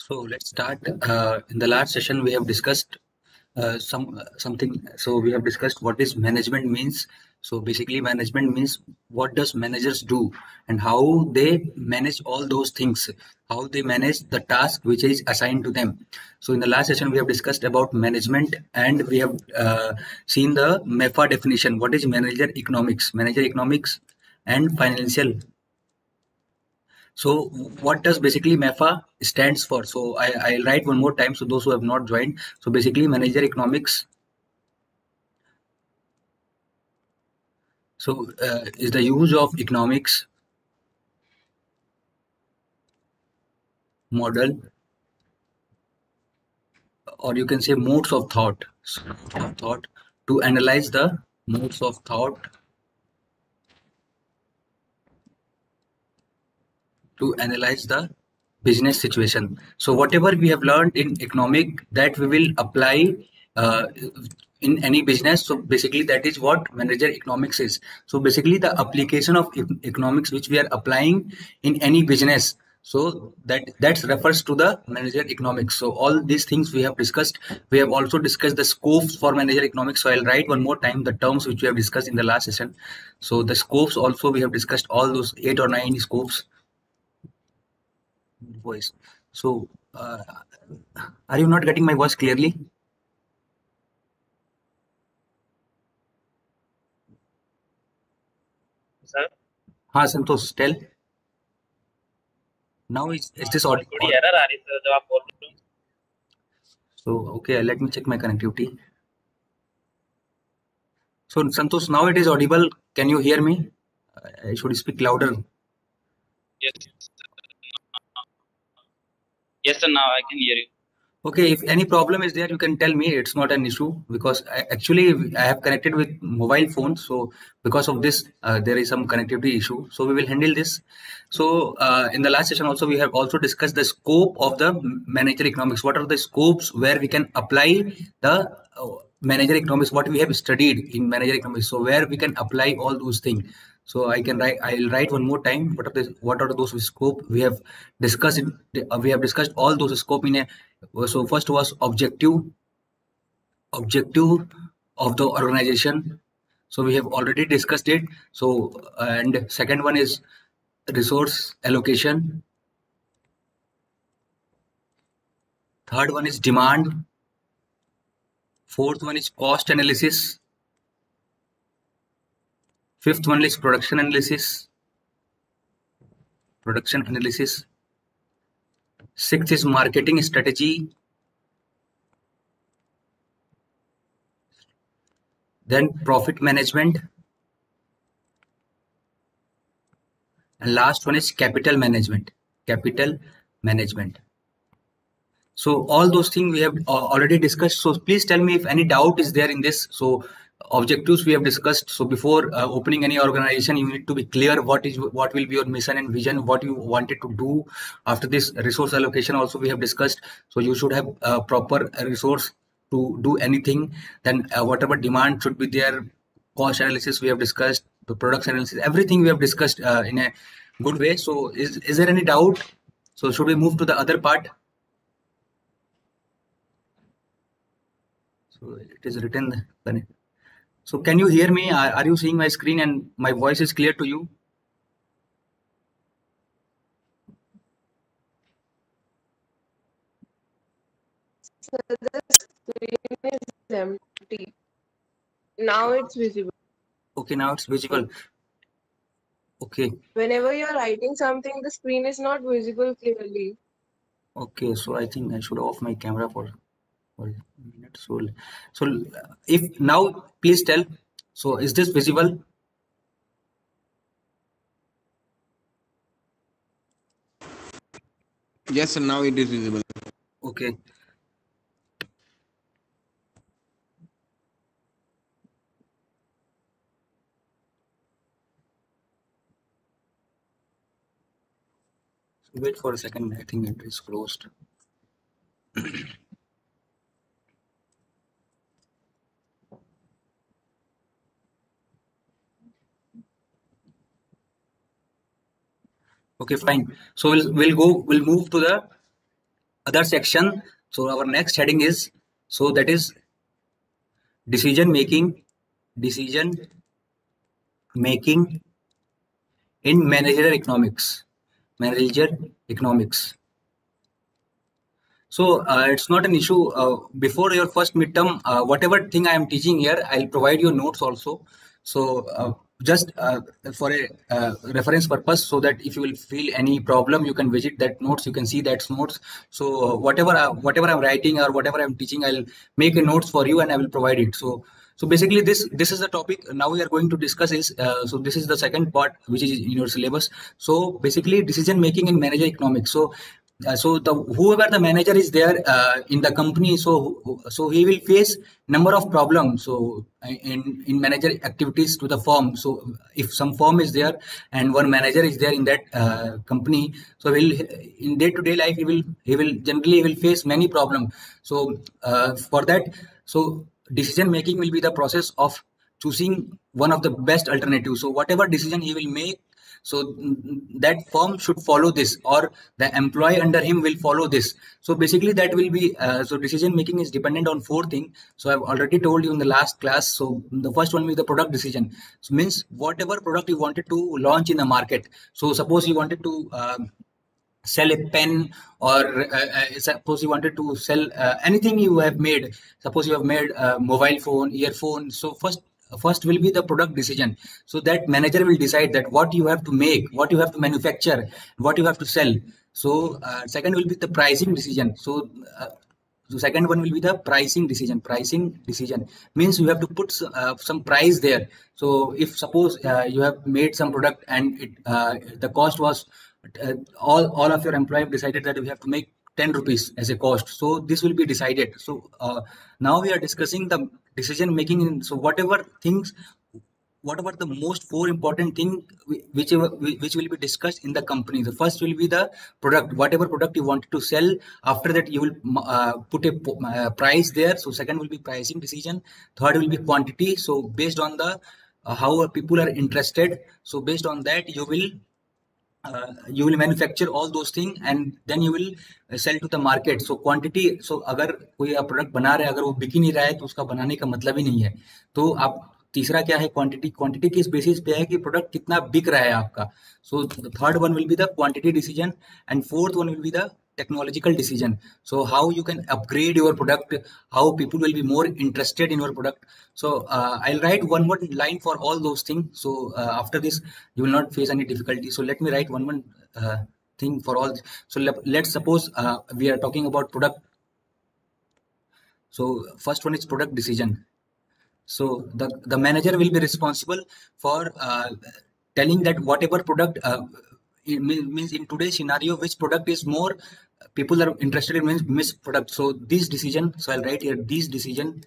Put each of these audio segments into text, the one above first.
So let's start. In the last session, we have discussed something. So we have discussed what is management means. So basically, management means what does managers do and how they manage all those things, how they manage the task which is assigned to them. So in the last session, we have discussed about management and we have seen the MEFA definition. What is manager economics, and financial. So what does basically MEFA stands for? So I'll write one more time. So those who have not joined. So basically manager economics. So is the use of economics model, or you can say modes of thought. So, to analyze the modes of thought, to analyze the business situation. So whatever we have learned in economic, that we will apply uh, in any business. So basically that is what manager economics is. So basically the application of economics which we are applying in any business. So that refers to the manager economics. So all these things we have discussed. We have also discussed the scopes for manager economics. So I'll write one more time the terms which we have discussed in the last session. So the scopes also we have discussed all those 8 or 9 scopes. Voice. So, are you not getting my voice clearly? Sir, हाँ संतोष, tell. Now is this थोड़ी audio? Error आ रही है जब आप बोल रहे हो। So okay, let me check my connectivity. So Santosh, now it is audible. Can you hear me? I should speak louder. Yes, yes sir, now I can hear you. Okay, if any problem is there, you can tell me. It's not an issue because actually I have connected with mobile phone. So because of this, there is some connectivity issue. So we will handle this. So in the last session also, we have also discussed the scope of the manager economics. What are the scopes where we can apply the manager economics, what we have studied in manager economics. So where we can apply all those things. So I'll write one more time. What are those scope we have discussed? We have discussed all those scope in a. So first was objective of the organization. So we have already discussed it. So and second one is resource allocation. Third one is demand. Fourth one is cost analysis. Fifth one is production analysis. Sixth is marketing strategy. Then profit management. And last one is capital management. So all those things we have already discussed. So please tell me if any doubt is there in this. So objectives we have discussed. So before opening any organization, you need to be clear what will be your mission and vision, what you wanted to do. After this, resource allocation also we have discussed. So you should have proper resource to do anything. Then whatever demand should be there. Cost analysis we have discussed. The product analysis, everything we have discussed in a good way. So is there any doubt? So should we move to the other part? So it is written. So can you hear me? Are you seeing my screen and my voice is clear to you? So the screen is empty. Now it's visible. Okay, now it's visible. Okay. Whenever you're writing something, the screen is not visible clearly. Okay, so I think I should off my camera for a minute. So if now, please tell. So is this visible? Yes, sir, now it is visible. Okay. Wait for a second. I think it is closed. Okay, fine. So we'll move to the other section. So our next heading is, so that is decision making in managerial economics. So it's not an issue. Before your first midterm, whatever thing I am teaching here, I'll provide you notes also. So just for a reference purpose, so that if you will feel any problem, you can visit that notes. You can see that notes. So whatever I'm writing or whatever I'm teaching, I'll make a notes for you and I will provide it. So basically, this is the topic now we are going to discuss is, so this is the second part which is in your syllabus. So basically, decision making in manager economics. So the whoever the manager is there in the company, so he will face number of problems. So in manager activities to the firm. So if some firm is there and one manager is there in that company, so will in day-to-day life he will face many problems. So for that, so decision making will be the process of choosing one of the best alternatives. So whatever decision he will make, so that firm should follow this, or the employee under him will follow this. So basically that will be, so decision making is dependent on four things. So I've already told you in the last class. So the first one will be the product decision. So means whatever product you wanted to launch in the market. So suppose you wanted to sell a pen, or suppose you wanted to sell anything you have made. Suppose you have made a mobile phone, earphone. So first will be the product decision. So that manager will decide that what you have to make, what you have to manufacture, what you have to sell. So second will be the pricing decision. So second one will be the pricing decision. Pricing decision means you have to put some price there. So if suppose you have made some product and the cost was all of your employees decided that we have to make 10 rupees as a cost. So this will be decided. So now we are discussing the decision making. So whatever the most four important thing which will be discussed in the company. The first will be the product, whatever product you want to sell. After that you will put a price there. So second will be pricing decision. Third will be quantity. So based on the how people are interested, so based on that you will manufacture all those things and then you will sell to the market. So quantity, so अगर कोई आप product बना रहे हैं, अगर वो बिक ही नहीं रहा है तो उसका बनाने का मतलब ही नहीं है. तो आप तीसरा क्या है, क्वांटिटी किस बेसिस पे है कि प्रोडक्ट कितना बिक रहा है आपका. So third one will be the quantity decision and fourth one will be the technological decision. So how you can upgrade your product, how people will be more interested in your product. So I'll write one more line for all those things. So after this you will not face any difficulty. So let me write one thing for all. So let's suppose we are talking about product. So first one is product decision. So the manager will be responsible for telling that whatever product it means in today's scenario, which product is more people are interested in, means product. So these decision, so I'll write here, these decision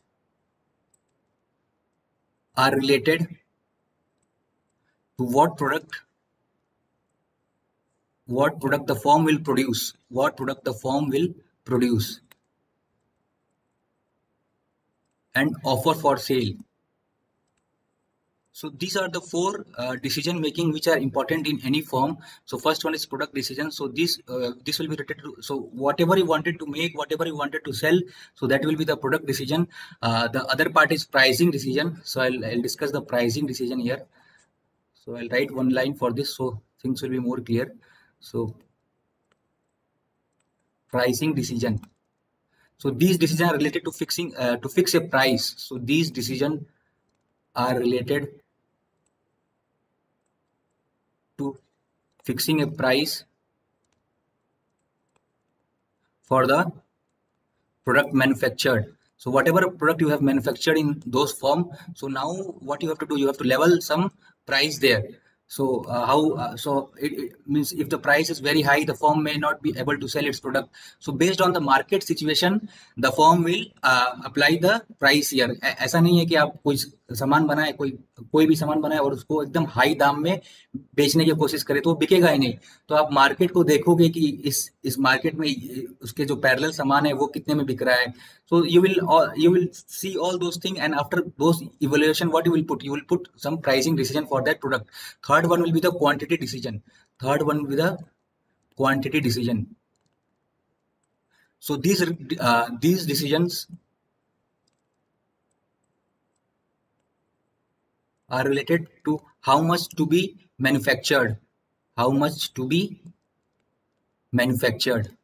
are related to what product the firm will produce, and offer for sale. So these are the four decision making which are important in any firm. So first one is product decision. So this will be related to, so whatever you wanted to make, whatever you wanted to sell, so that will be the product decision. The other part is pricing decision. So I'll discuss the pricing decision here. So I'll write one line for this so things will be more clear. So pricing decision. So these decisions are related to fix a price. So these decisions are related to fixing a price for the product manufactured. So whatever product you have manufactured in those firm, so now what you have to do, you have to level some price there. So so it means if the price is very high, the firm may not be able to sell its product. So based on the market situation, the firm will apply the price here. ऐसा नहीं है कि आप कोई सामान बनाए, कोई भी सामान बनाए और उसको एकदम हाई दाम में बेचने की कोशिश करे तो वो बिकेगा ही नहीं. तो आप मार्केट को देखोगे कि इस मार्केट में उसके जो पैरेलल सामान है वो कितने में बिक रहा है. So you will see all those things, and after those evaluation, what you will put some pricing decision for that product. Third one will be the quantity decision. So these decisions are related to how much to be manufactured, how much to be manufactured.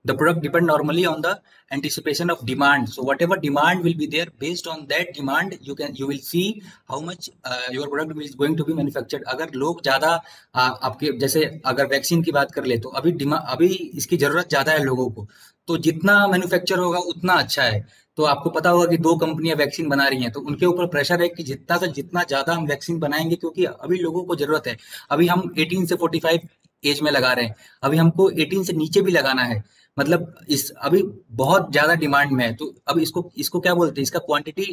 The product depend normally on the anticipation of demand. So whatever demand will be there, based on that demand you will see how much your product is going to be manufactured. अगर लोग ज्यादा आपके जैसे अगर vaccine की बात कर ले तो अभी इसकी जरूरत ज्यादा है लोगों को, तो जितना मैन्युफैक्चर होगा उतना अच्छा है। तो आपको पता होगा कि 2 कंपनियां वैक्सीन बना रही हैं, तो उनके ऊपर प्रेशर है कि जितना से जितना ज्यादा हम वैक्सीन बनाएंगे, क्योंकि अभी लोगों को जरूरत है। अभी हम 18 से 45 एज में लगा रहे हैं, अभी हमको 18 से नीचे भी लगाना है। मतलब इस अभी बहुत ज्यादा डिमांड में है, तो अब इसको इसको क्या बोलते हैं, इसका क्वांटिटी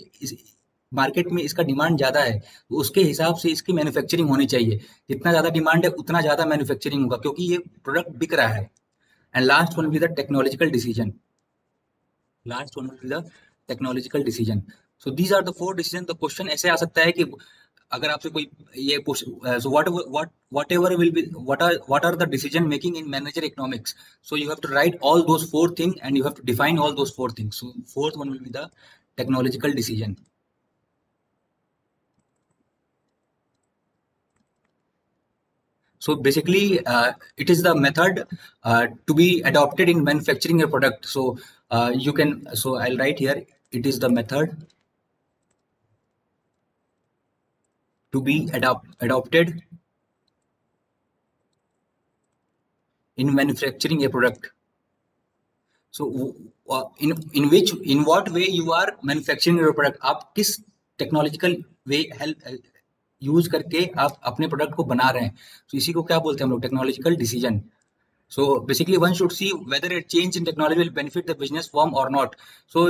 मार्केट में इसका डिमांड ज्यादा है, तो उसके हिसाब से इसकी मैन्युफैक्चरिंग होनी चाहिए। जितना ज्यादा डिमांड है उतना ज्यादा मैन्युफैक्चरिंग होगा, क्योंकि ये प्रोडक्ट बिक रहा है। And last one will be the technological decision. Last one will be the technological decision. So these are the 4 decision. The question ऐसे आ सकता है कि अगर आपसे कोई ये सो whatever will be what are the decision making in manager economics, so you have to write all those 4 things and you have to define all those 4 things. So fourth one will be the technological decision. So basically it is the method to be adopted in manufacturing a product. So I'll write here, it is the method to be adopted in manufacturing a product. So in what way you are manufacturing your product, आप किस technological वे help use करके आप अपने product को बना रहे हैं, तो इसी को क्या बोलते हैं हम लोग, technological decision. So basically one should see whether a change in technology will benefit the business firm or not. So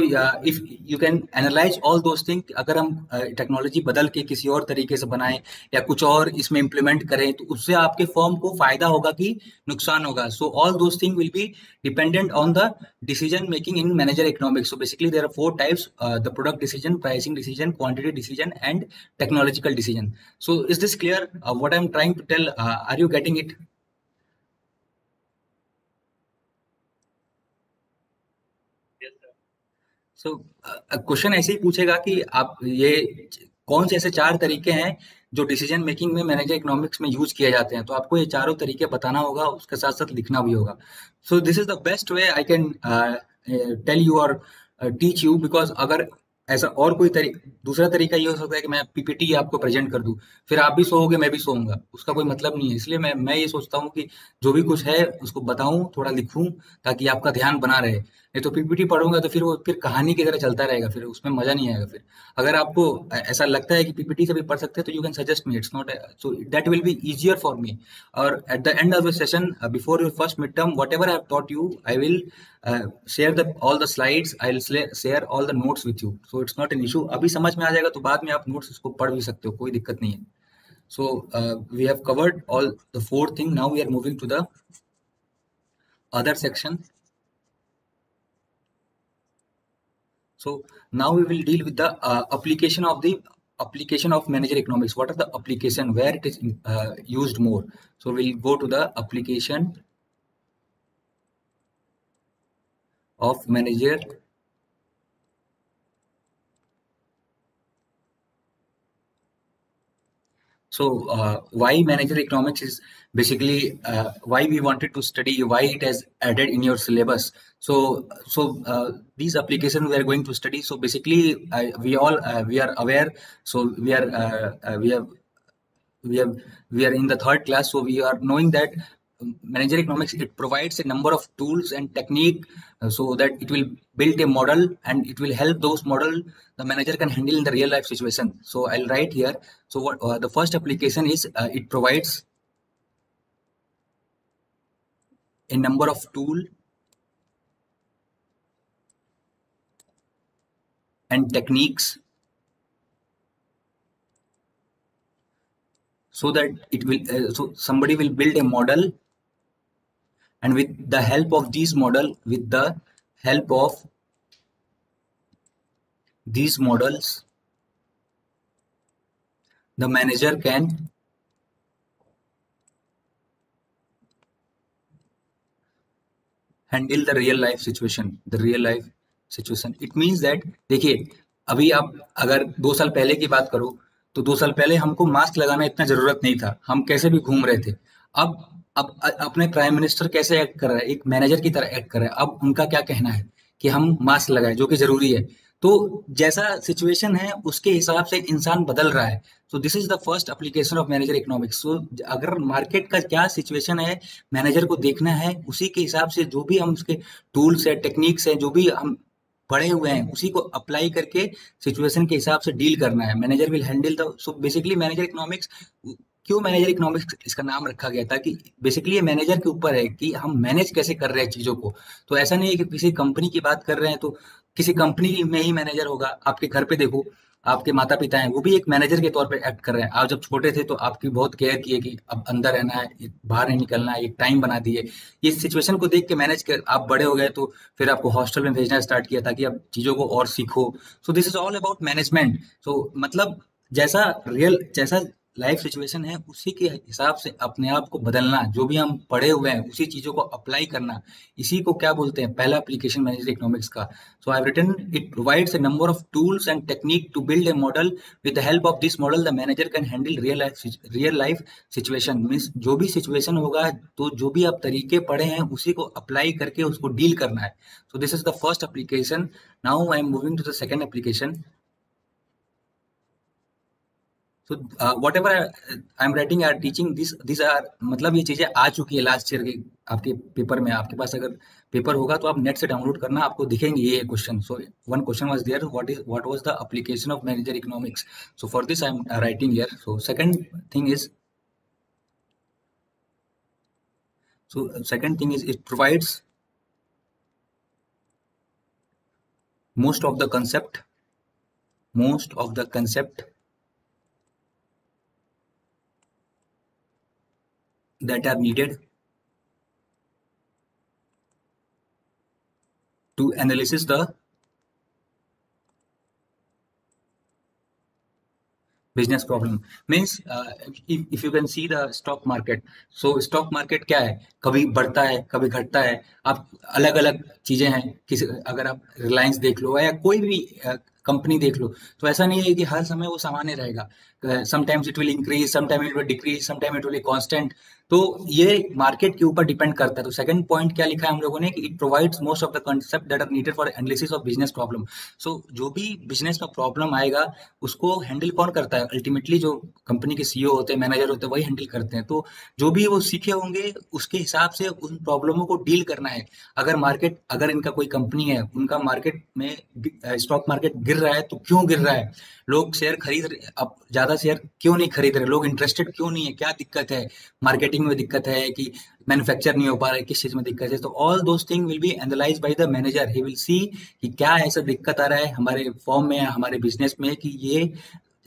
if you can analyze all those things, अगर हम टेक्नोलॉजी बदल के किसी और तरीके से बनाएं या कुछ और इसमें इम्प्लीमेंट करें, तो उससे आपके फर्म को फायदा होगा कि नुकसान होगा. So all those things will be dependent on the decision making in manager economics. So basically there are 4 types: the product decision, pricing decision, quantity decision, and technological decision. So is this clear what I'm trying to tell? Are you getting it? So question ऐसे ही पूछेगा कि आप ये कौन से ऐसे 4 तरीके हैं जो डिसीजन मेकिंग में मैनेजर इकोनॉमिक्स में यूज किए जाते हैं, तो आपको ये चारों तरीके बताना होगा, उसके साथ साथ लिखना भी होगा. So this is the best way I can tell you और टीच यू, बिकॉज अगर ऐसा और कोई दूसरा तरीका ये हो सकता है कि मैं पीपीटी आपको प्रेजेंट कर दूं, फिर आप भी सोओगे मैं भी सोऊंगा, उसका कोई मतलब नहीं है. इसलिए मैं ये सोचता हूँ कि जो भी कुछ है उसको बताऊं, थोड़ा लिखूं, ताकि आपका ध्यान बना रहे. नहीं तो पीपीटी पढ़ूंगा तो फिर वो फिर कहानी की तरह चलता रहेगा, फिर उसमें मजा नहीं आएगा. फिर अगर आपको ऐसा लगता है कि पीपीटी से भी पढ़ सकते हैं, तो you can suggest me, it's not, so that will be easier for me. और at the end of the session, before your first mid term, whatever I have taught you, I will share the all the slides, I will share all the notes with you. So it's not an issue. अभी समझ में आ जाएगा तो बाद में आप notes इसको पढ़ भी सकते हो, कोई दिक्कत नहीं है. So we have covered all the 4 things. Now we are moving to the other section. So now we will deal with the application of manager economics. What are the application, where it is used more? So we'll go to the application of manager So why manager economics is basically why we wanted to study, why it has added in your syllabus. So these applications we are going to study. So basically we are aware. So we are in the 3rd class. So we are knowing that manager economics, it provides a number of tools and technique so that it will build a model, and it will help those model the manager can handle in the real life situation. So I'll write here. So what the first application is, it provides a number of tool and techniques so that it will so somebody will build a model, and with the help of these models, the manager handle the real life situation, the real life situation it means that, देखिए अभी आप अगर 2 साल पहले की बात करो तो 2 साल पहले हमको मास्क लगाना इतना जरूरत नहीं था, हम कैसे भी घूम रहे थे। अब अपने प्राइम मिनिस्टर कैसे एक्ट कर रहा है, एक मैनेजर की तरह एक्ट कर रहा है। अब उनका क्या कहना है कि हम मास्क लगाए, जो कि जरूरी है। तो जैसा सिचुएशन है उसके हिसाब से इंसान बदल रहा है। So this is the first application of manager economics. So अगर मार्केट का क्या सिचुएशन है, मैनेजर को देखना है, उसी के हिसाब से जो भी हम उसके टूल्स है, टेक्निक्स है, जो भी हम पढ़े हुए हैं, उसी को अप्लाई करके सिचुएशन के हिसाब से डील करना है। Manager will handle the, so basically manager economics, क्यों मैनेजर इकोनॉमिक्स इसका नाम रखा गया था कि बेसिकली ये मैनेजर के ऊपर है कि हम मैनेज कैसे कर रहे हैं चीजों को। तो ऐसा नहीं है कि किसी कंपनी की बात कर रहे हैं तो किसी कंपनी में ही मैनेजर होगा। आपके घर पे देखो, आपके माता पिता हैं, वो भी एक मैनेजर के तौर पे एक्ट कर रहे हैं। आप जब छोटे थे तो आपकी बहुत केयर की है कि अब अंदर रहना है, बाहर नहीं निकलना है, एक टाइम बना दिए। ये सिचुएशन को देख के मैनेज कर आप बड़े हो गए, तो फिर आपको हॉस्टल में भेजना स्टार्ट किया ताकि आप चीजों को और सीखो। So this is all about management. So मतलब जैसा लाइफ सिचुएशन है उसी के हिसाब से अपने आप को बदलना, जो भी हम पढ़े हुए हैं उसी चीजों को अप्लाई करना, इसी को क्या बोलते हैं, पहला एप्लीकेशन मैनेजर इकोनॉमिक्स का। So I have written it provides a number of tools and technique to build a model. With the help of this model the manager can handle real life situation. Means जो भी situation होगा, तो जो भी आप तरीके पढ़े हैं उसी को अप्लाई करके उसको डील करना है। So this is the first application. Now I am moving to the second application. So whatever I'm writing or teaching, these are, मतलब ये चीजें आ चुकी है लास्ट ईयर के आपके पेपर में। आपके पास अगर पेपर होगा तो आप नेट से डाउनलोड करना, आपको दिखेंगे ये question. So one question was there, what was the application of manager economics. So for this I am writing here. So second thing is it provides most of the concept that are needed to analysis the business problem. Means if you can see the stock market, so stock market क्या है, कभी बढ़ता है कभी घटता है। आप अलग अलग चीजें हैं, किसी अगर आप रिलायंस देख लो या कोई भी कंपनी देख लो, तो ऐसा नहीं है कि हर समय वो सामान्य रहेगा। Sometimes it will increase, sometime it will decrease, sometime it will constant. तो ये मार्केट के ऊपर डिपेंड करता है। तो सेकंड पॉइंट क्या लिखा है हम लोगों ने कि it provides most of the concept that are needed for analysis of business problem. So जो भी बिजनेस में प्रॉब्लम आएगा उसको हैंडल कौन करता है, अल्टीमेटली जो कंपनी के सीईओ होते हैं, मैनेजर होते हैं, वही हैंडल करते हैं। तो जो भी वो सीखे होंगे उसके हिसाब से उन प्रॉब्लमों को डील करना है। अगर इनका कोई कंपनी है, उनका मार्केट में स्टॉक मार्केट गिर रहा है, तो क्यों गिर रहा है, लोग शेयर खरीद रहे, अब ज्यादा शेयर क्यों नहीं खरीद रहे, लोग इंटरेस्टेड क्यों नहीं है, क्या दिक्कत है, मार्केटिंग में दिक्कत है कि मैन्युफैक्चर नहीं हो पा रहा है, किस चीज में दिक्कत है। तो all those thing will be analyze by the manager. He will see कि क्या ऐसा दिक्कत आ रहा है हमारे फॉर्म में, हमारे बिजनेस में, कि ये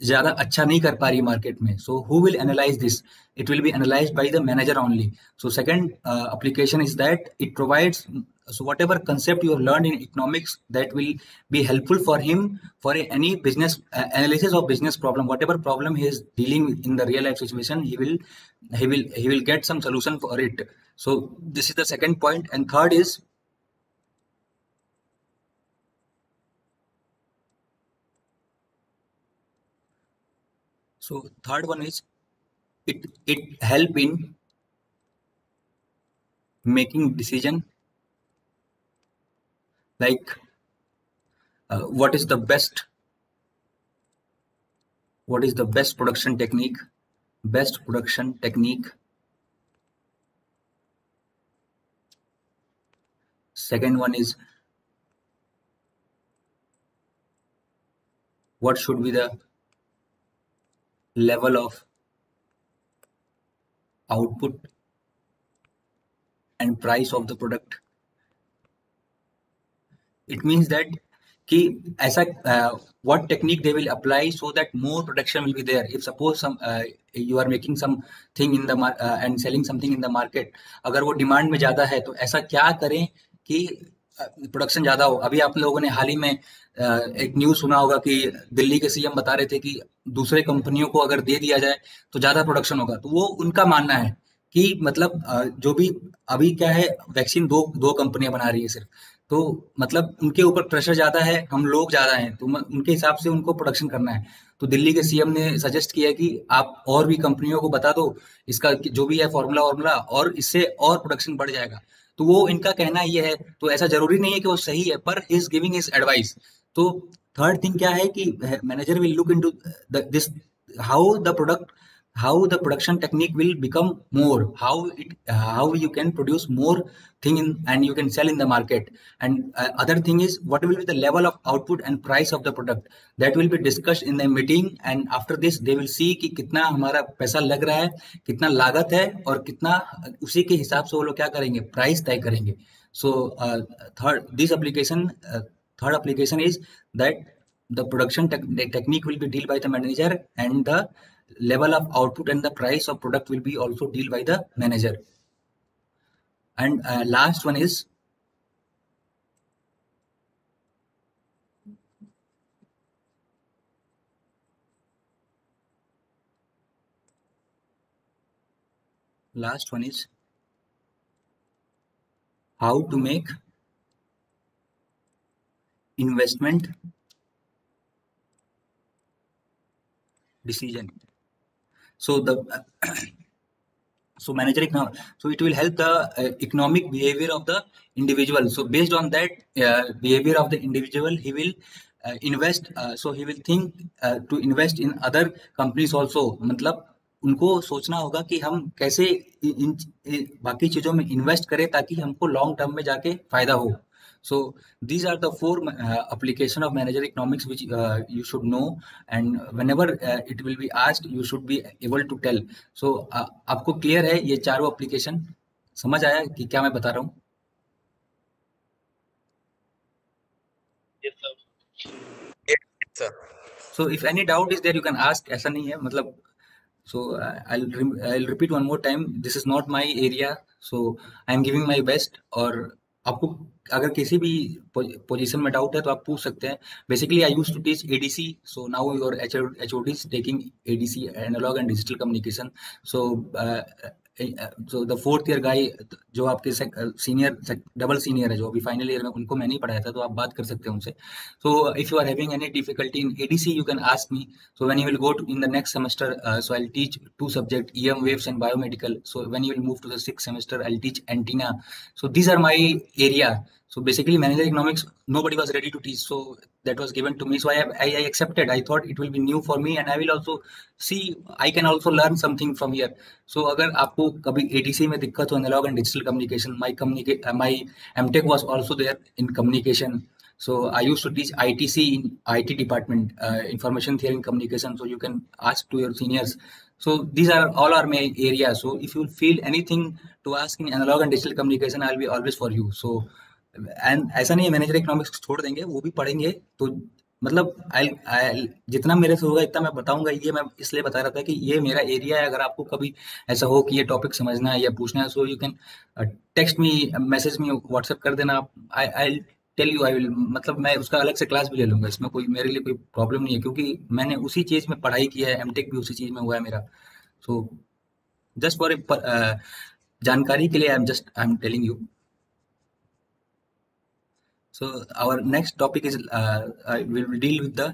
ज्यादा अच्छा नहीं कर पा रही मार्केट में। So who will analyse this, it will be analyzed by the manager only. So second application is that it provides, so whatever concept you have learned in economics, that will be helpful for him for any business analysis of business problem. Whatever problem he is dealing with in the real life situation, he will get some solution for it. So this is the second point. And third is, so third one is it help in making decision, like what is the best production technique. Second one is what should be the level of output and price of the product. It means that कि ऐसा what technique they will apply so that more production will be there. If suppose you are making something in the and selling something in the market, अगर वो demand में ज्यादा है तो ऐसा क्या करें कि प्रोडक्शन ज्यादा हो। अभी आप लोगों ने हाल ही में एक न्यूज सुना होगा कि दिल्ली के सीएम बता रहे थे कि दूसरे कंपनियों को अगर दे दिया जाए तो ज्यादा प्रोडक्शन होगा। तो वो उनका मानना है कि मतलब जो भी अभी क्या है, वैक्सीन दो दो कंपनियां बना रही है सिर्फ, तो मतलब उनके ऊपर प्रेशर ज्यादा है, हम लोग ज्यादा हैं, तो उनके हिसाब से उनको प्रोडक्शन करना है। तो दिल्ली के सीएम ने सजेस्ट किया कि आप और भी कंपनियों को बता दो इसका जो भी है फॉर्मूला वॉर्मूला, और इससे और प्रोडक्शन बढ़ जाएगा। तो वो इनका कहना ये है, तो ऐसा जरूरी नहीं है कि वो सही है, पर he is giving his advice. तो थर्ड थिंग क्या है कि manager will look into this, how the product, how the production technique will become more, how you can produce more thing in, and you can sell in the market. And other thing is what will be the level of output and price of the product, that will be discussed in the meeting, and after this they will see कि कितना हमारा पैसा लग रहा है, कितना लागत है, और कितना उसी के हिसाब से वो लोग क्या करेंगे, प्राइस तय करेंगे। So third application is that the production technique will be dealt by the manager, and the level of output and the price of product will be also dealt by the manager. And last one is how to make investment decision. So the so manager so it will help the economic behavior of the individual. So based on that behavior of the individual, he will invest, so he will think to invest in other companies also. मतलब उनको सोचना होगा कि हम कैसे बाकी चीजों में इन्वेस्ट करें ताकि हमको लॉन्ग टर्म में जाके फायदा हो। So these are the four application of manager economics which you should know, and whenever it will be asked you should be able to tell. So आपको क्लियर है ये चारों एप्लीकेशन, समझ आया कि क्या मैं बता रहा हूँ? Yes, sir. So if any doubt is there you can ask, ऐसा नहीं है मतलब। So I'll repeat one more time, this is not my area, so I am giving my best। और आपको अगर किसी भी पोजीशन में डाउट है तो आप पूछ सकते हैं। Basically I used to teach ADC, so now your HOD is taking ADC, analog and digital communication. So the fourth year guy जो आपके सीनियर डबल सीनियर है जो अभी फाइनल ईयर में, उनको मैं नहीं पढ़ाया था, तो आप बात कर सकते हैं उनसे। So if you are having any difficulty in ADC, you can ask me. So when you will go to in the next semester, so I'll teach two subject, EM waves and biomedical. So when you will move to the sixth semester, I'll teach antenna. So these are my area. So basically manager economics, nobody was ready to teach. So that was given to me. So I accepted. I thought it will be new for me and I will also see, I can also learn something from here. So अगर आपको कभी ADC में दिक्कत हो, analog and digital communication, my MTech was also there in communication. So I used to teach ITC in IT department, information theory and communication. So you can ask to your seniors. So these are all are my area. So if you feel anything to ask in analog and digital communication, I'll be always for you. So and ऐसा नहीं है manager economics छोड़ देंगे, वो भी पढ़ेंगे। तो मतलब आई जितना मेरे से होगा इतना मैं बताऊंगा। ये मैं इसलिए बता रहा था कि ये मेरा एरिया है। अगर आपको कभी ऐसा हो कि ये टॉपिक समझना है या पूछना है, so you can text me, message me, WhatsApp कर देना आप। I tell you, I will, मतलब मैं उसका अलग से क्लास भी ले लूंगा, इसमें कोई मेरे लिए कोई प्रॉब्लम नहीं है, क्योंकि मैंने उसी चीज में पढ़ाई की है, एमटेक भी उसी चीज में हुआ है मेरा। सो जस्ट फॉर जानकारी के लिए I am telling you. So our next topic is we will deal with the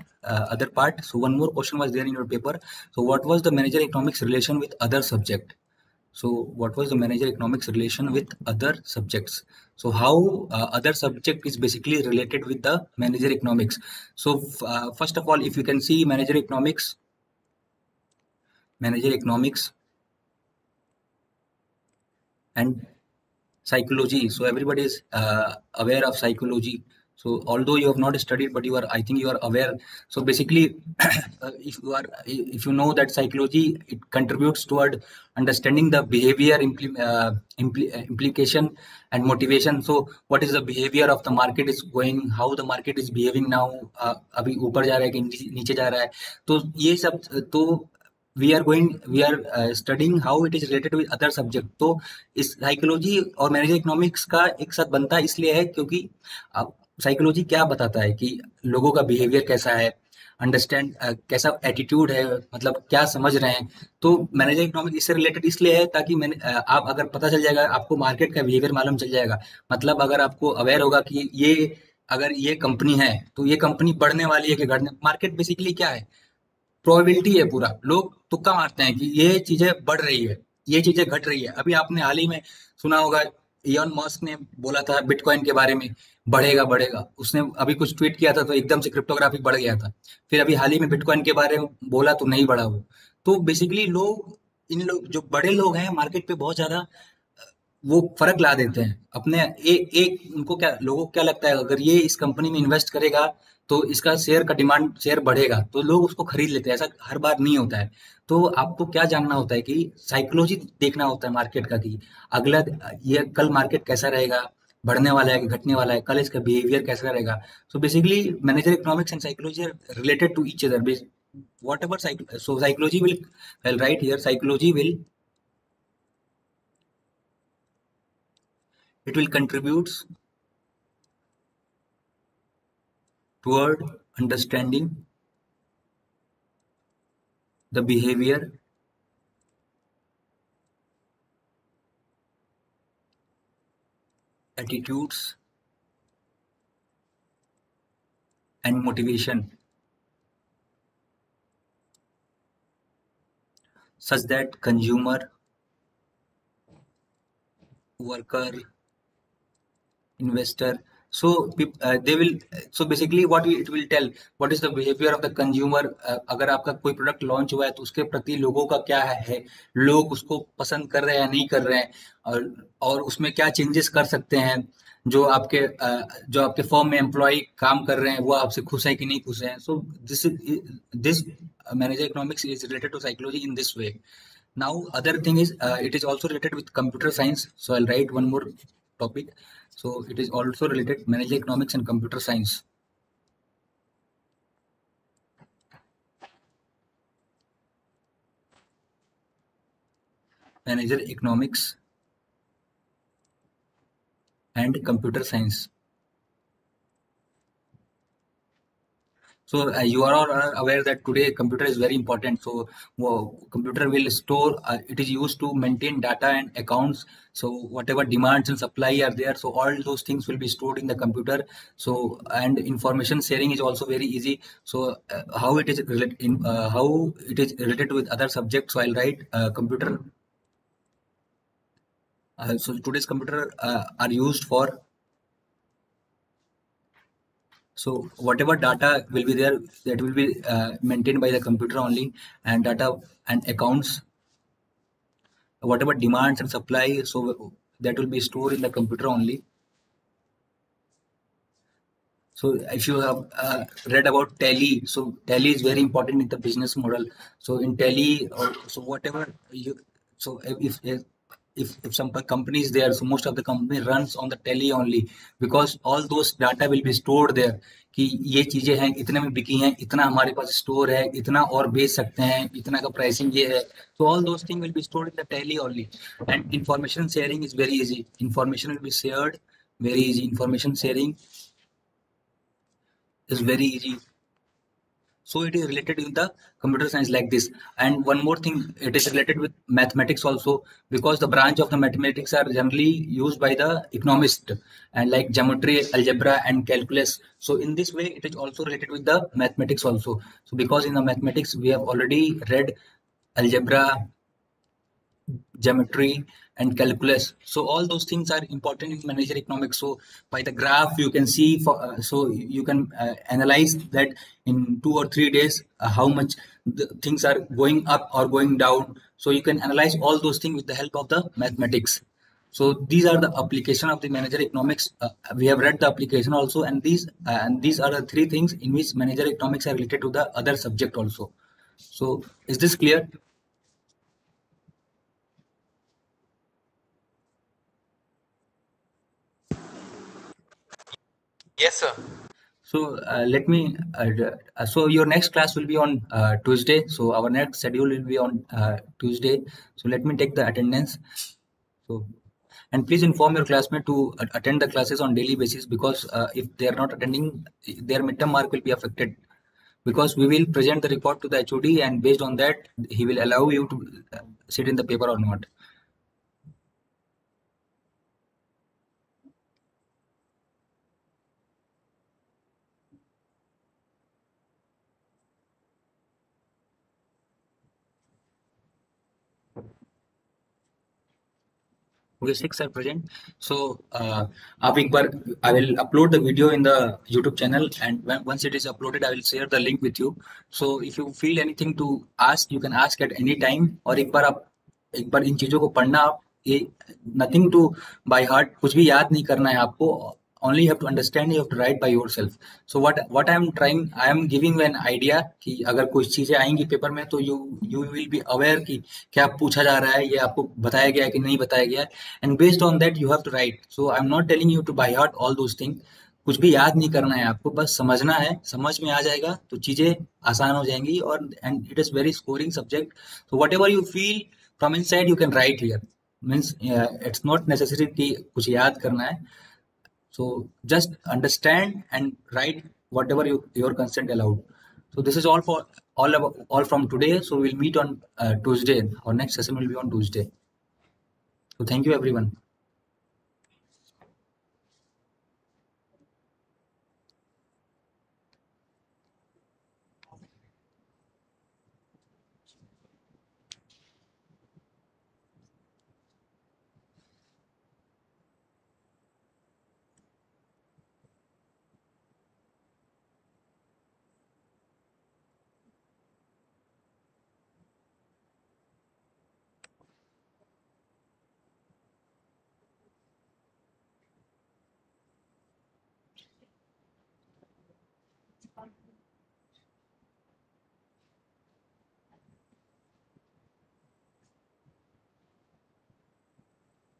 other part. So one more question was there in your paper. So what was the manager economics relation with other subject? So what was the manager economics relation with other subjects? So how other subject is basically related with the manager economics? So first of all, if you can see manager economics and psychology. So everybody is aware of psychology. So although you have not studied, but I think you are aware. So basically, if you know that psychology, it contributes toward understanding the behavior, implication and motivation. So what is the behavior of the market is going, how the market is behaving now, अभी ऊपर जा रहा है कि नीचे जा रहा है, तो ये सब तो we are studying how it is related with other subject. तो इस साइकोलॉजी और मैनेजर इकोनॉमिक्स का एक साथ बनता इसलिए है क्योंकि साइकोलॉजी क्या बताता है कि लोगों का बिहेवियर कैसा है, अंडरस्टैंड कैसा एटीट्यूड है, मतलब क्या समझ रहे हैं। तो मैनेजर इकोनॉमिक्स इससे रिलेटेड इसलिए है ताकि मैंने आप अगर पता चल जाएगा, आपको मार्केट का बिहेवियर मालूम चल जाएगा। मतलब अगर आपको अवेयर होगा कि ये अगर ये कंपनी है तो ये कंपनी बढ़ने वाली है कि घटने, मार्केट बेसिकली क्या है, प्रोबेबिलिटी है पूरा। लोग तुक्का मारते हैं कि ये चीजें बढ़ रही है, ये चीजें घट रही है। अभी आपने हाल ही में सुना होगा, इलॉन मस्क ने बोला था बिटकॉइन के बारे में, बढ़ेगा बढ़ेगा। उसने अभी कुछ ट्वीट किया था तो एकदम से क्रिप्टोग्राफी बढ़ गया था। फिर अभी हाल ही में बिटकॉइन के बारे में बोला तो नहीं बढ़ा वो। तो बेसिकली लोग, इन लोग जो बड़े लोग हैं मार्केट पे बहुत ज्यादा वो फर्क ला देते हैं अपने एक उनको क्या, लोगों को क्या लगता है अगर ये इस कंपनी में इन्वेस्ट करेगा तो इसका शेयर का डिमांड, शेयर बढ़ेगा तो लोग उसको खरीद लेते हैं। ऐसा हर बार नहीं होता है। तो आपको क्या जानना होता है कि साइकोलॉजी देखना होता है मार्केट का, कि अगला ये कल मार्केट कैसा रहेगा, बढ़ने वाला है कि घटने वाला है, कल इसका बिहेवियर कैसा रहेगा। So basically manager economics and psychology are related to each other. Whatever so psychology will, well, right here psychology will, it will contribute toward understanding the behavior, attitudes, and motivation such that consumer, worker, investor, so they will, so basically what it will tell, what is the behavior of the consumer। अगर आपका कोई product launch हुआ है तो उसके प्रति लोगों का क्या है, लोग उसको पसंद कर रहे हैं या नहीं कर रहे हैं, और उसमें क्या चेंजेस कर सकते हैं। जो आपके फर्म में एम्प्लॉय काम कर रहे हैं वो आपसे खुश है कि नहीं खुश है। So this manager economics is related to psychology in this way. Now, other thing is, it is also related with computer science. So I'll write one more topic. So it is also related manager economics and computer science. Manager economics and computer science. So you are all aware that today computer is very important. So computer will store, it is used to maintain data and accounts. So whatever demands and supply are there, so all those things will be stored in the computer. So and information sharing is also very easy. So how it is related in, how it is related with other subjects. So I'll write computer. So today's computer are used for, so whatever data will be there, that will be maintained by the computer only, and data and accounts, whatever demands and supply, so that will be stored in the computer only. So if you have read about tally, so tally is very important in the business model. So in tally, so whatever you, so if some company is there, so most of the company runs on the tally only, because all those data will be stored there, कि ये चीजें हैं, इतने में बिकी हैं, इतना हमारे पास स्टोर है, इतना और बेच सकते हैं, इतना का प्राइसिंग ये है। So all those things will be stored in the tally only. And information sharing is very easy. Information will be shared very easy. Information sharing is very easy. So it is related with the computer science like this. And one more thing, it is related with mathematics also, because the branch of the mathematics are generally used by the economist, and like geometry, algebra, and calculus. So in this way, it is also related with the mathematics also. So because in the mathematics we have already read algebra, geometry, and calculus. So all those things are important in manager economics. So by the graph you can see, so you can analyze that in 2 or 3 days how much the things are going up or going down. So you can analyze all those things with the help of the mathematics. So these are the application of the manager economics. We have read the application also, and these are the 3 things in which manager economics are related to the other subject also. So is this clear? Yes, sir. So let me. So your next class will be on Tuesday. So our next schedule will be on Tuesday. So let me take the attendance. So and please inform your classmate to attend the classes on daily basis, because if they are not attending, their midterm mark will be affected, because we will present the report to the HOD, and based on that, he will allow you to sit in the paper or not. Okay, six are present. So आप एक बार I will upload the video in the YouTube channel, and once it is uploaded, I will share the link with you. So if you feel anything to ask, you can ask at any time. और एक बार इन चीजों को पढ़ना आप, ये nothing to by heart, कुछ भी याद नहीं करना है आपको. Only you have to understand, you have to write by yourself. So what I am trying, I am giving an idea कि अगर कुछ चीजें आएंगी पेपर में तो you will be aware कि क्या पूछा जा रहा है, ये आपको बताया गया है कि नहीं बताया गया है, and based on that you have to write. So I am not telling you to by heart all those things. कुछ भी याद नहीं करना है आपको, बस समझना है. समझ में आ जाएगा तो चीजें आसान हो जाएंगी. और and it is very scoring subject. So whatever you feel from inside, you can write here. Means it's not necessary कि कुछ याद करना है. So just understand and write whatever your consent allowed. So this is all for all from today. So we'll meet on Tuesday. Our next session will be on Tuesday. So thank you everyone.